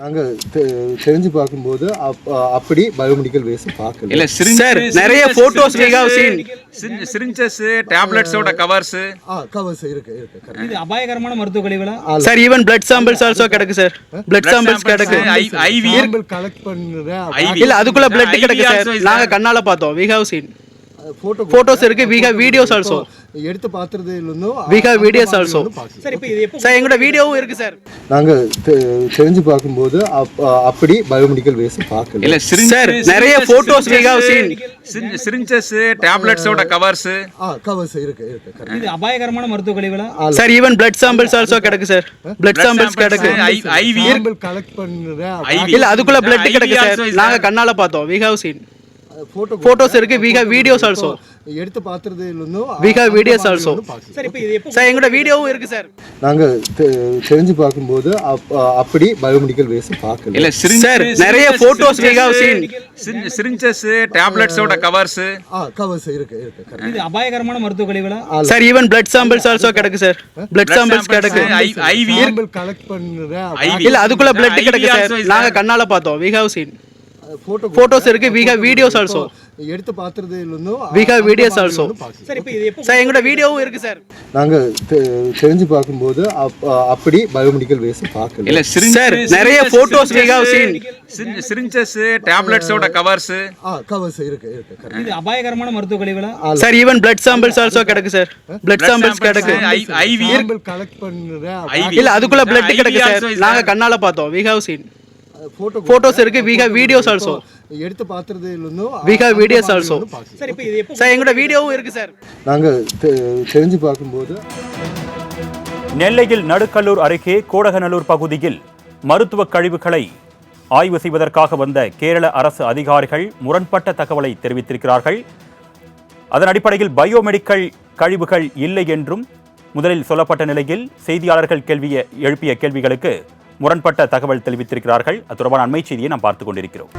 நாங்க தெரிஞ்சு பார்க்கும்போது அப்படி பயோமெடிக்கல் வேஸ் பார்க்கல. இல்ல சார் நிறைய photos we have seen syringes டேப்லெட்ஸோட கவர்ஸ் கவர்ஸ் இருக்கு correct. இது அபாயகரமான மருத்துவ கழிவுகளா? Sir even blood samples also கிடக்கு சார். blood samples கிடக்கு. ஐவி சாம்பிள் கலெக்ட் பண்ற இல்ல அதுக்குள்ள blood கிடக்கு சார். நாங்க கண்ணால பார்த்தோம். we have seen photos இருக்கு. we have videos also. எடுத்து பார்த்தது இல்லனோ we have videos also. Sir இப்போ இது எப்போ சார் எங்கட வீடியோவும் இருக்கு சார். நாங்க தெரிஞ்சு பார்க்கும்போது அப்படி பயோமெடிக்கல் வேஸ் பார்க்கல. இல்ல சார் நிறைய photos we have seen syringes டேப்லெட்ஸோட கவர்ஸ் கவர்ஸ் இருக்கு correct. இது அபாயகரமான மருத்துவ கழிவுகளா? Sir even blood samples also கிடக்கு சார். blood samples கிடக்கு. ஐவி சாம்பிள் கலெக்ட் பண்ற இல்ல அதுக்குள்ள blood கிடக்கு சார். நாங்க கண்ணால பார்த்தோம். we have seen photos இருக்கு. we have videos also. எடுத்து பார்த்தது இல்லனோ we have videos also. Sir இப்போ இது எப்போ சார் எங்கட வீடியோவும் இருக்கு சார். நாங்க தெரிஞ்சு பார்க்கும்போது அப்படி பயோமெடிக்கல் வேஸ் பார்க்கல. இல்ல சார் நிறைய photos we have seen syringes டேப்லெட்ஸோட கவர்ஸ் கவர்ஸ் இருக்கு correct. இது அபாயகரமான மருத்துவ கழிவுகளா? Sir even blood samples also கிடக்கு சார். blood samples கிடக்கு. ஐவி சாம்பிள் கலெக்ட் பண்ற இல்ல அதுக்குள்ள blood கிடக்கு சார். நாங்க கண்ணால பார்த்தோம். we have seen photos இருக்கு. we have videos also. எடுத்து பார்த்தது இல்லனோ we have videos also. Sir இப்போ இது எப்போ சார் எங்கட வீடியோவும் இருக்கு சார். நாங்க தெரிஞ்சு பார்க்கும்போது அப்படி பயோமெடிக்கல் வேஸ் பார்க்கல. இல்ல சார் நிறைய photos we have seen syringes டேப்லெட்ஸோட கவர்ஸ் கவர்ஸ் இருக்கு correct. இது அபாயகரமான மருத்துவ கழிவுகளா? Sir even blood samples also கிடக்கு சார். blood samples கிடக்கு. ஐவி சாம்பிள் கலெக்ட் பண்ற இல்ல அதுக்குள்ள blood கிடக்கு சார். நாங்க கண்ணால பார்த்தோம். we have seen photos இருக்கு. we have videos also. எடுத்து பார்த்தது இல்லனோ we have videos also. Sir இப்போ இது எப்போ சார் எங்கட வீடியோவும் இருக்கு சார். நாங்க தெரிஞ்சு பார்க்கும்போது நெல்லையில் நடுக்கல்லூர் அருகே கோடகநல்லூர் பகுதியில் மருத்துவ கழிவுகளை ஆய்வு செய்வதற்காக வந்த கேரள அரசு அதிகாரிகள் முரண்பட்ட தகவலை தெரிவித்திருக்கிறார்கள். அதன் அடிப்படையில் பயோமெடிக்கல் கழிவுகள் இல்லை என்றும் முதலில் சொல்லப்பட்ட நிலையில் செய்தியாளர்கள் எழுப்பிய கேள்விகளுக்கு முரண்பட்ட தகவல் தெரிவித்திருக்கிறார்கள். அது தொடர்பான அண்மை செய்தியை நாம் பார்த்துக் கொண்டிருக்கிறோம்.